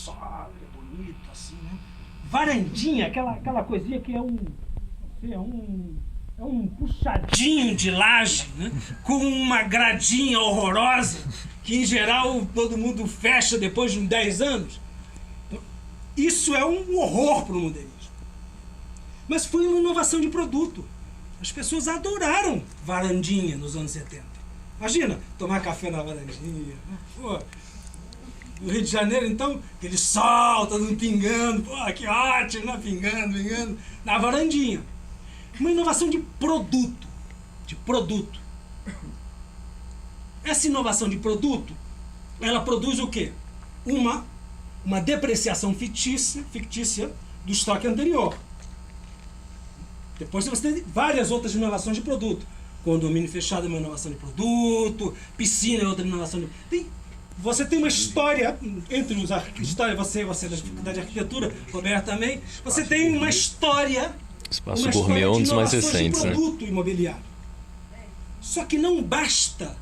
sólido, bonito, assim, né? Varandinha, aquela coisinha que é um puxadinho de laje, né? Com uma gradinha horrorosa, que em geral todo mundo fecha depois de uns 10 anos. Isso é um horror para o modernismo. Mas foi uma inovação de produto. As pessoas adoraram varandinha nos anos 70. Imagina, tomar café na varandinha. Pô, no Rio de Janeiro, então, aquele sol, todo mundo pingando. Pô, que ótimo, né? Pingando, na varandinha. Uma inovação de produto. De produto. Essa inovação de produto, ela produz o quê? Uma depreciação fictícia do estoque anterior. Depois você tem várias outras inovações de produto. Condomínio fechado é uma inovação de produto, piscina é outra inovação de produto. Você tem uma história, entre os arquitetos, você da Faculdade de Arquitetura, Roberto também, você tem uma história. Espaço Gourmet é um dos mais recentes, né? Produto imobiliário. Só que não basta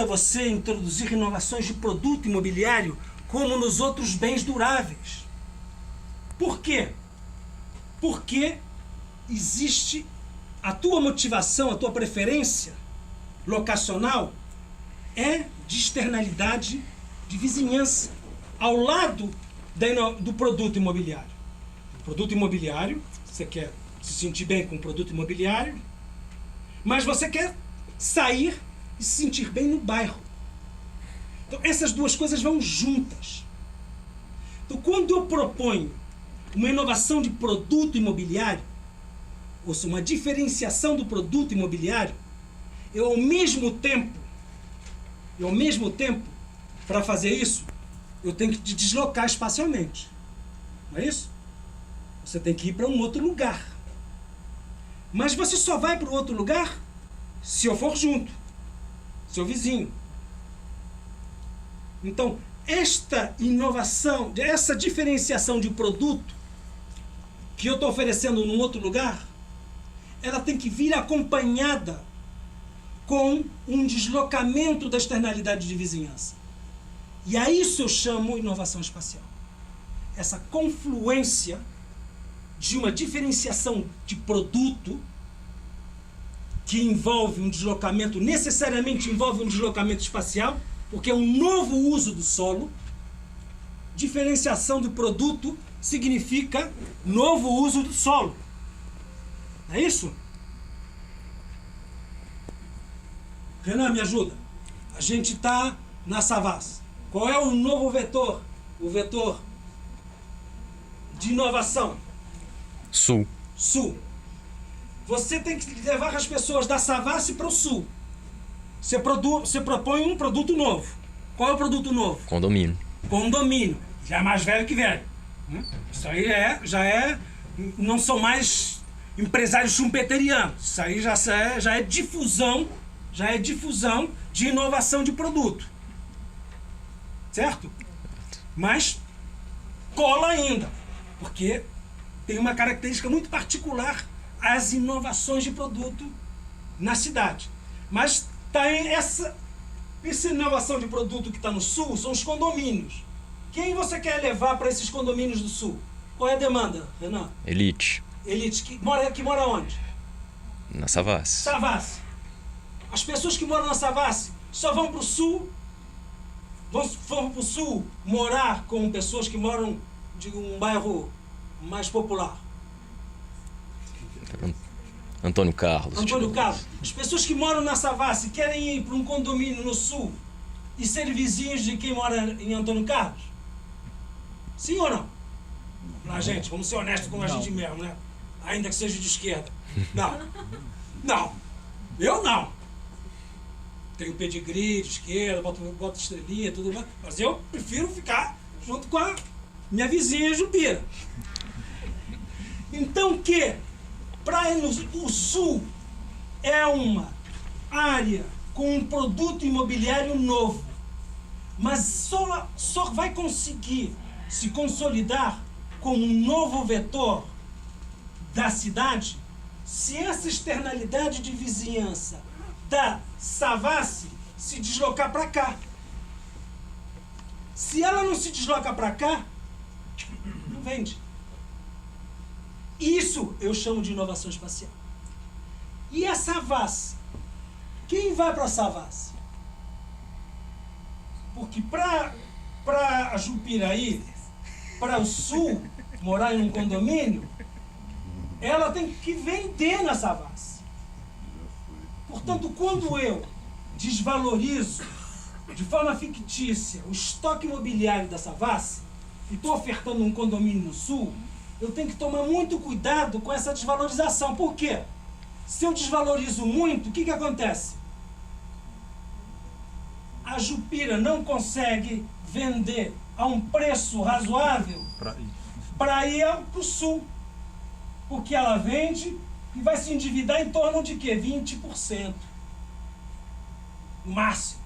você introduzir inovações de produto imobiliário como nos outros bens duráveis. Por quê? Porque existe a tua motivação, a tua preferência locacional é de externalidade, de vizinhança, ao lado do produto imobiliário. O produto imobiliário, você quer se sentir bem com o produto imobiliário, mas você quer sair e se sentir bem no bairro. Então essas duas coisas vão juntas. Então quando eu proponho uma inovação de produto imobiliário, ou seja, uma diferenciação do produto imobiliário, eu ao mesmo tempo, para fazer isso, eu tenho que te deslocar espacialmente. Não é isso? Você tem que ir para um outro lugar. Mas você só vai para o outro lugar se eu for junto, seu vizinho. Então, esta inovação, essa diferenciação de produto que eu estou oferecendo num outro lugar, ela tem que vir acompanhada com um deslocamento da externalidade de vizinhança. E a isso eu chamo inovação espacial. Essa confluência de uma diferenciação de produto que envolve um deslocamento, necessariamente envolve um deslocamento espacial, porque é um novo uso do solo. Diferenciação do produto significa novo uso do solo. Não é isso? Renan, me ajuda. A gente está na Savassi. Qual é o novo vetor? O vetor de inovação? Sul. Sul. Você tem que levar as pessoas da Savassi para o sul. Você propõe um produto novo. Qual é o produto novo? Condomínio. Condomínio. Já é mais velho que velho. Isso aí não são mais empresários chumpeterianos. Isso aí já é difusão de inovação de produto. Certo? Mas cola ainda, porque tem uma característica muito particular as inovações de produto na cidade. Mas essa inovação de produto que está no sul são os condomínios. Quem você quer levar para esses condomínios do sul? Qual é a demanda, Renan? Elite. Elite, que mora onde? Na Savassi. Savassi. As pessoas que moram na Savassi só vão para o sul, vão para o sul morar com pessoas que moram de um bairro mais popular. Antônio Carlos. Antônio Carlos. As pessoas que moram na Savassi querem ir para um condomínio no sul e serem vizinhos de quem mora em Antônio Carlos? Sim ou não? Não, gente, vamos ser honestos com a gente mesmo, né? Ainda que seja de esquerda. Não. Eu não. Tenho pedigree de esquerda, boto estrelinha, tudo mais. Mas eu prefiro ficar junto com a minha vizinha Jupira. Então o sul é uma área com um produto imobiliário novo, mas só vai conseguir se consolidar como um novo vetor da cidade se essa externalidade de vizinhança da Savassi se deslocar para cá. Se ela não se desloca para cá, não vende. Isso eu chamo de inovação espacial. E a Savassi? Quem vai para a Savassi? Porque para a Jupiraí, para o sul, morar em um condomínio, ela tem que vender na Savassi. Portanto, quando eu desvalorizo de forma fictícia o estoque imobiliário da Savassi e estou ofertando um condomínio no sul, eu tenho que tomar muito cuidado com essa desvalorização. Por quê? Se eu desvalorizo muito, o que acontece? A Jupira não consegue vender a um preço razoável para ir para o sul. Porque ela vende e vai se endividar em torno de quê? 20%. No máximo.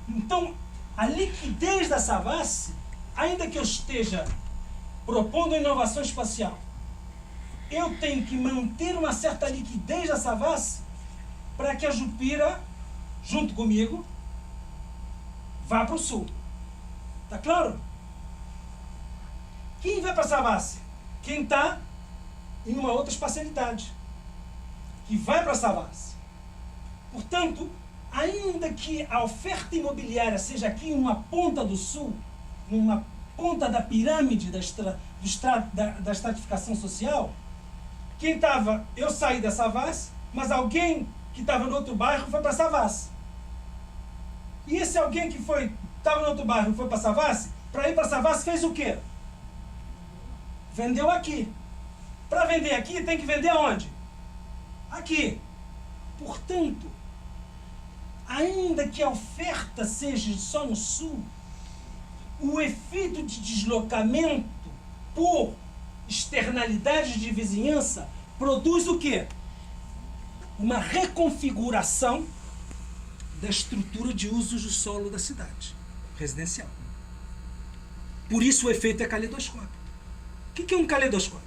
Então, a liquidez da Savassi, ainda que eu esteja propondo a inovação espacial, eu tenho que manter uma certa liquidez da Savassi para que a Jupira, junto comigo, vá para o sul. Tá claro? Quem vai para a Savassi? Quem está em uma outra espacialidade, que vai para a Savassi. Portanto, ainda que a oferta imobiliária seja aqui em uma ponta do sul, numa ponta da pirâmide da estratificação social, quem estava, eu saí da Savassi, mas alguém que estava no outro bairro foi para a Savassi. E esse alguém que estava no outro bairro e foi para a Savassi, para ir para a Savassi fez o quê? Vendeu aqui. Para vender aqui, tem que vender aonde? Aqui. Portanto, ainda que a oferta seja só no sul, o efeito de deslocamento por externalidades de vizinhança produz o quê? Uma reconfiguração da estrutura de usos do solo da cidade residencial. Por isso o efeito é caleidoscópio. O que é um caleidoscópio?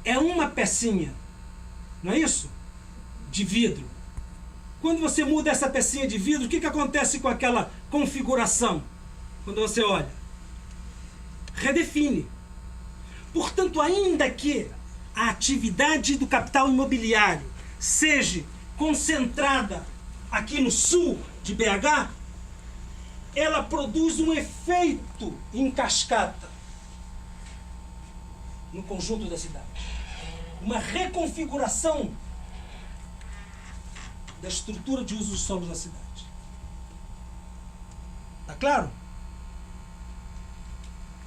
É uma pecinha, não é isso? De vidro. Quando você muda essa pecinha de vidro, o que acontece com aquela configuração? Quando você olha? Redefine. Portanto, ainda que a atividade do capital imobiliário seja concentrada aqui no sul de BH, ela produz um efeito em cascata no conjunto da cidade. Uma reconfiguração da estrutura de uso do solo da cidade. Tá claro?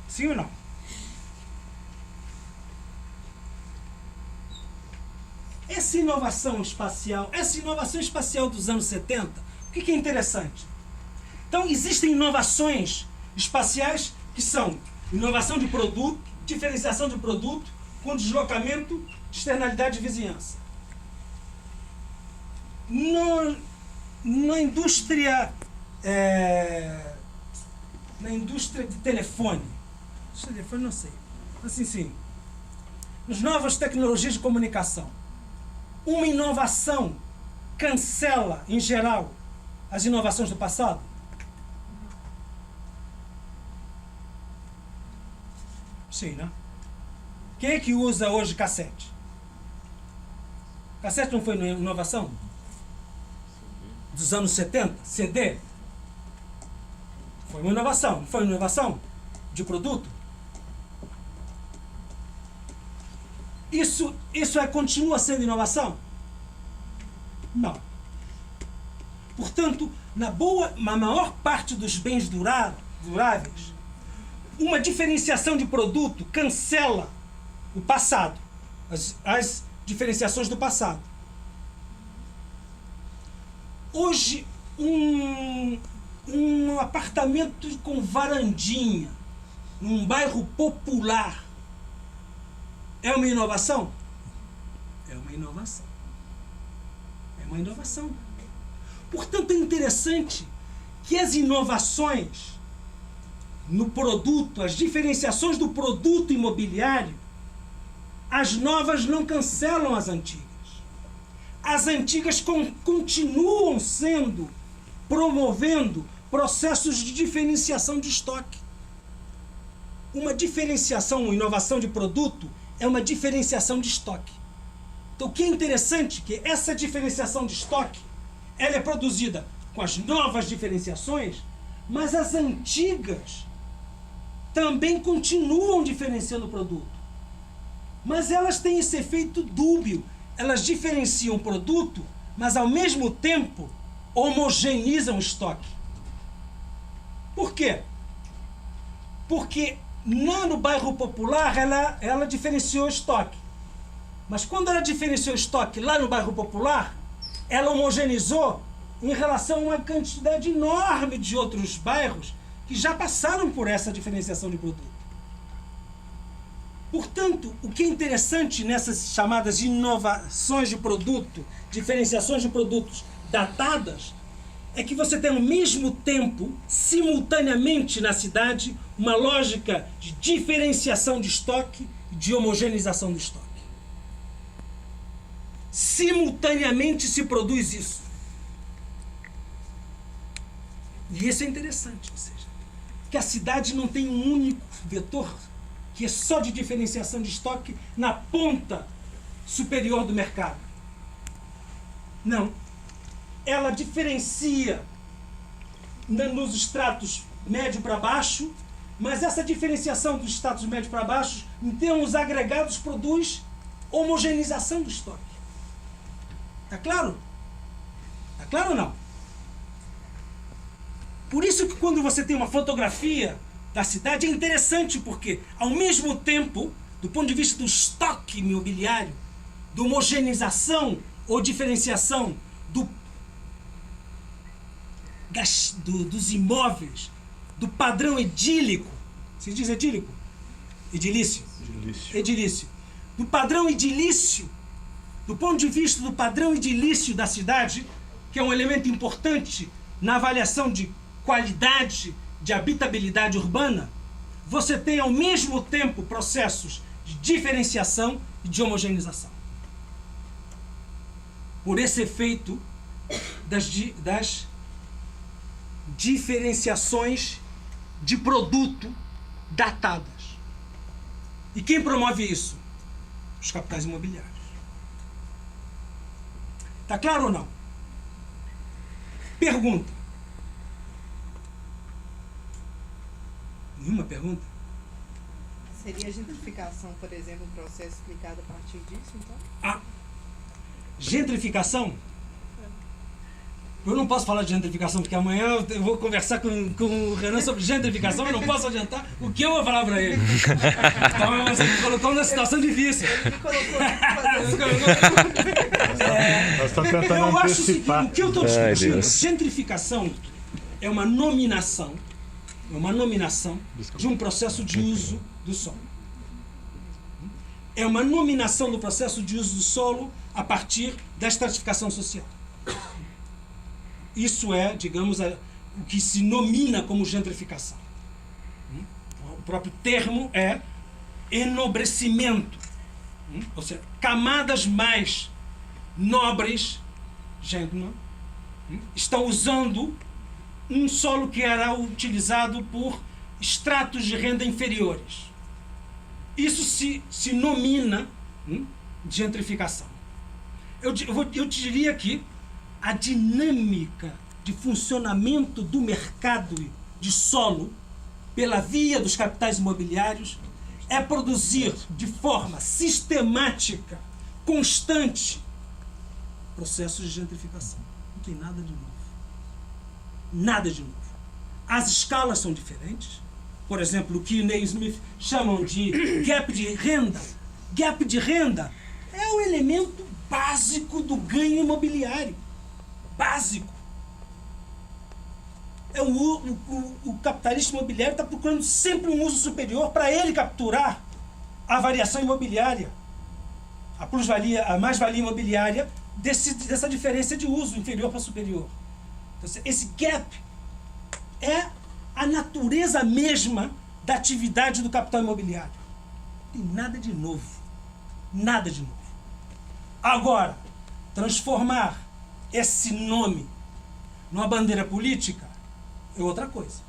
Sim ou não? Essa inovação espacial dos anos 70, o que é interessante? Então, existem inovações espaciais que são inovação de produto, diferenciação de produto, com deslocamento de externalidade de vizinhança. Na indústria de telefone, não sei, assim sim, nas novas tecnologias de comunicação, uma inovação cancela, em geral, as inovações do passado? Sim, né? Quem é que usa hoje cassete? Cassete não foi inovação? Dos anos 70? CD? Foi uma inovação. Não foi uma inovação de produto? Isso continua sendo inovação? Não. Portanto, na maior parte dos bens duráveis, uma diferenciação de produto cancela o passado, as diferenciações do passado. Hoje, um apartamento com varandinha, num bairro popular, é uma inovação? É uma inovação. É uma inovação. Portanto, é interessante que as inovações no produto, as diferenciações do produto imobiliário, as novas não cancelam as antigas. As antigas continuam sendo promovendo processos de diferenciação de estoque. Uma diferenciação, uma inovação de produto é uma diferenciação de estoque. Então, o que é interessante é que essa diferenciação de estoque ela é produzida com as novas diferenciações, mas as antigas também continuam diferenciando o produto. Mas elas têm esse efeito dúbio. Elas diferenciam o produto, mas ao mesmo tempo homogeneizam o estoque. Por quê? Porque no bairro Popular ela diferenciou o estoque. Mas quando ela diferenciou o estoque lá no bairro Popular, ela homogeneizou em relação a uma quantidade enorme de outros bairros que já passaram por essa diferenciação de produto. Portanto, o que é interessante nessas chamadas inovações de produto, diferenciações de produtos datadas, é que você tem ao mesmo tempo, simultaneamente na cidade, uma lógica de diferenciação de estoque e de homogeneização do estoque. Simultaneamente se produz isso. E isso é interessante, ou seja, que a cidade não tem um único vetor que é só de diferenciação de estoque na ponta superior do mercado. Não. Ela diferencia nos estratos médio para baixo, mas essa diferenciação dos estratos médio para baixo, em termos agregados, produz homogeneização do estoque. Está claro? Está claro ou não? Por isso que quando você tem uma fotografia da cidade é interessante, porque ao mesmo tempo, do ponto de vista do estoque imobiliário, da homogeneização ou diferenciação dos imóveis, do padrão edílico, se diz edílico? Edilício. Edilício. Do padrão edilício, do ponto de vista do padrão edilício da cidade, que é um elemento importante na avaliação de qualidade de habitabilidade urbana, você tem ao mesmo tempo processos de diferenciação e de homogeneização. Por esse efeito das diferenciações de produto datadas. E quem promove isso? Os capitais imobiliários. Está claro ou não? Pergunta. Nenhuma pergunta? Seria a gentrificação, por exemplo, um processo explicado a partir disso, então? A gentrificação? Eu não posso falar de gentrificação, porque amanhã eu vou conversar com o Renan sobre gentrificação, eu não posso adiantar o que eu vou falar para ele. Então você me colocou numa situação difícil. Ele me colocou aqui Nós estamos tentando Eu acho o seguinte, antecipar. o que eu estou Ai, discutindo, Deus. gentrificação é uma nominação de um processo de uso do solo. É uma nominação do processo de uso do solo a partir da estratificação social. Isso é, digamos, o que se nomina como gentrificação. O próprio termo é enobrecimento. Ou seja, camadas mais nobres, gentlemen, estão usando um solo que era utilizado por estratos de renda inferiores. Isso se nomina gentrificação. Eu te diria que a dinâmica de funcionamento do mercado de solo pela via dos capitais imobiliários é produzir de forma sistemática, constante, processos de gentrificação. Não tem nada de novo. Nada de novo. As escalas são diferentes. Por exemplo, o que o Neil Smith chamam de gap de renda. Gap de renda é o elemento básico do ganho imobiliário. Básico. O capitalista imobiliário está procurando sempre um uso superior para ele capturar a variação imobiliária, a plusvalia, a mais-valia imobiliária dessa diferença de uso inferior para superior. Então, esse gap é a natureza mesma da atividade do capital imobiliário. Não tem nada de novo. Nada de novo. Agora, transformar esse nome numa bandeira política é outra coisa.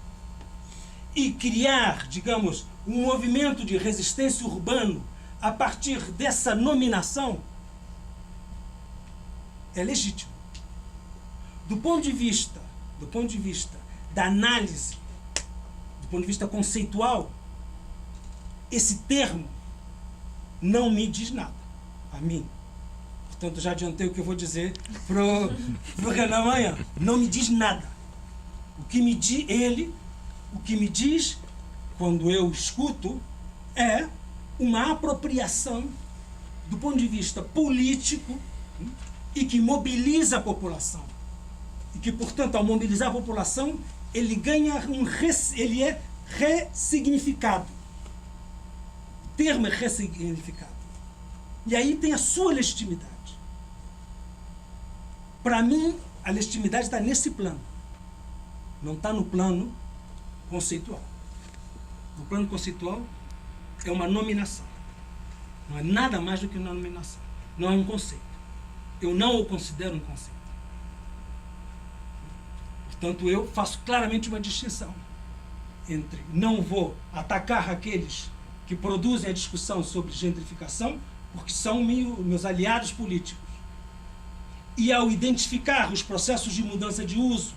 E criar, digamos, um movimento de resistência urbano a partir dessa nominação é legítimo. Do ponto de vista da análise, do ponto de vista conceitual, esse termo não me diz nada a mim. Portanto, já adiantei o que eu vou dizer pro Renan amanhã. Não me diz nada. O que me diz quando eu escuto é uma apropriação do ponto de vista político e que mobiliza a população. E que, portanto, ao mobilizar a população, ele ganha ele é ressignificado. O termo é ressignificado. E aí tem a sua legitimidade. Para mim, a legitimidade está nesse plano. Não está no plano conceitual. O plano conceitual é uma nominação. Não é nada mais do que uma nominação. Não é um conceito. Eu não o considero um conceito. Portanto, eu faço claramente uma distinção entre não vou atacar aqueles que produzem a discussão sobre gentrificação, porque são meus aliados políticos. E ao identificar os processos de mudança de uso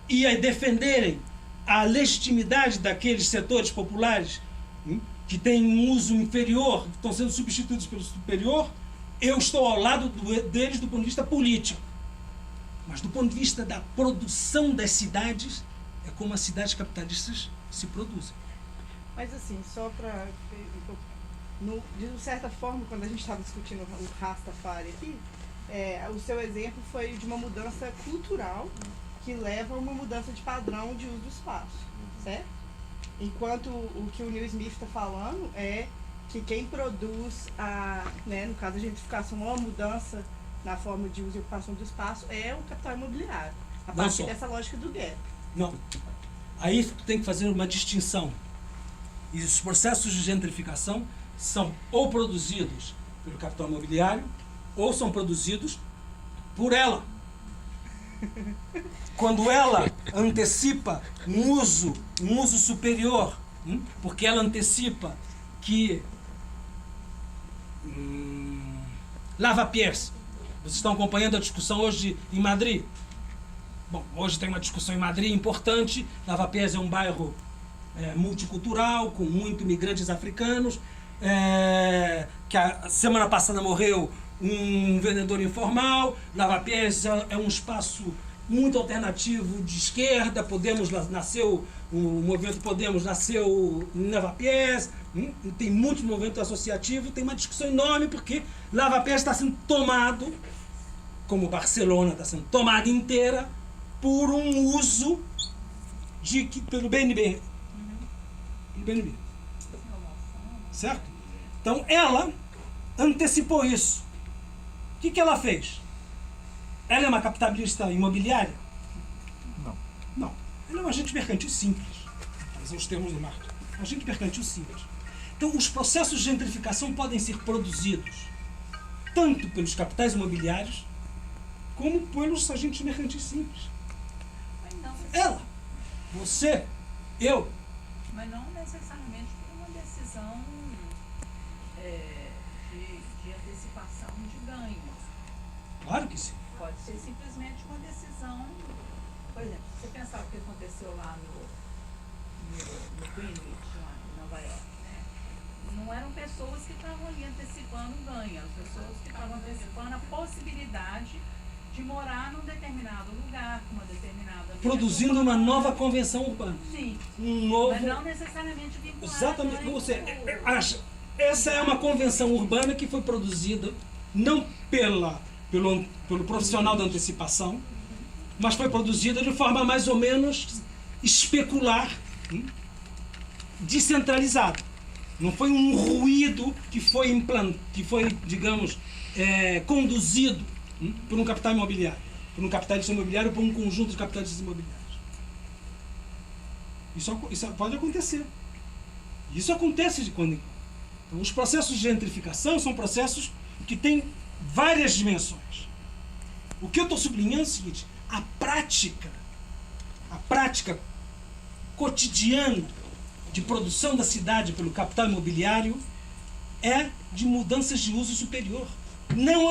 e a defenderem a legitimidade daqueles setores populares que têm um uso inferior, que estão sendo substituídos pelo superior, eu estou ao lado deles do ponto de vista político. Mas do ponto de vista da produção das cidades, é como as cidades capitalistas se produzem. Mas assim, só para... de certa forma, quando a gente estava discutindo o Rastafari aqui, o seu exemplo foi de uma mudança cultural que leva a uma mudança de padrão de uso do espaço, certo? Enquanto o que o Neil Smith está falando é que quem produz, no caso a gentrificação, uma mudança na forma de uso e ocupação do espaço é o capital imobiliário, a partir dessa lógica do gap. Não. Aí tem que fazer uma distinção. E os processos de gentrificação são ou produzidos pelo capital imobiliário ou são produzidos por ela. Quando ela antecipa um uso superior, porque ela antecipa que lava-pés. Vocês estão acompanhando a discussão hoje em Madrid? Bom, hoje tem uma discussão em Madrid importante. Lava-pés é um bairro multicultural, com muitos imigrantes africanos, que a semana passada morreu um vendedor informal. Lava-pés é um espaço muito alternativo de esquerda. O movimento Podemos nasceu em Lava-pés. Tem muito movimento associativo. Tem uma discussão enorme porque Lava-pés está sendo tomado, como Barcelona está sendo tomada inteira, por um uso pelo BNB. BNB. Certo? Então ela antecipou isso. O que ela fez? Ela é uma capitalista imobiliária? Não. Ela é um agente mercantil simples. São os termos do marketing. Um agente mercantil simples. Então os processos de gentrificação podem ser produzidos tanto pelos capitais imobiliários como pelos agentes mercantis simples. Ela, você, eu. Mas não necessariamente por uma decisão de antecipação de ganhos. Claro que sim. Pode ser simplesmente uma decisão. Por exemplo, se você pensar o que aconteceu lá no Greenwich, lá em Nova York, né? Não eram pessoas que estavam ali antecipando ganho, as pessoas que estavam antecipando a possibilidade de morar num determinado lugar, com uma determinada... Produzindo uma nova convenção urbana. Sim, mas não necessariamente vinculada... Exatamente. Essa é uma convenção urbana que foi produzida não pelo profissional da antecipação, mas foi produzida de forma mais ou menos especular, descentralizada. Não foi um ruído que foi digamos, conduzido por um capital imobiliário, por um capitalista imobiliário ou por um conjunto de capitalistas imobiliários. Isso pode acontecer. Isso acontece de quando em quando. Então, os processos de gentrificação são processos que têm várias dimensões. O que eu estou sublinhando é o seguinte: a prática cotidiana de produção da cidade pelo capital imobiliário é de mudanças de uso superior, não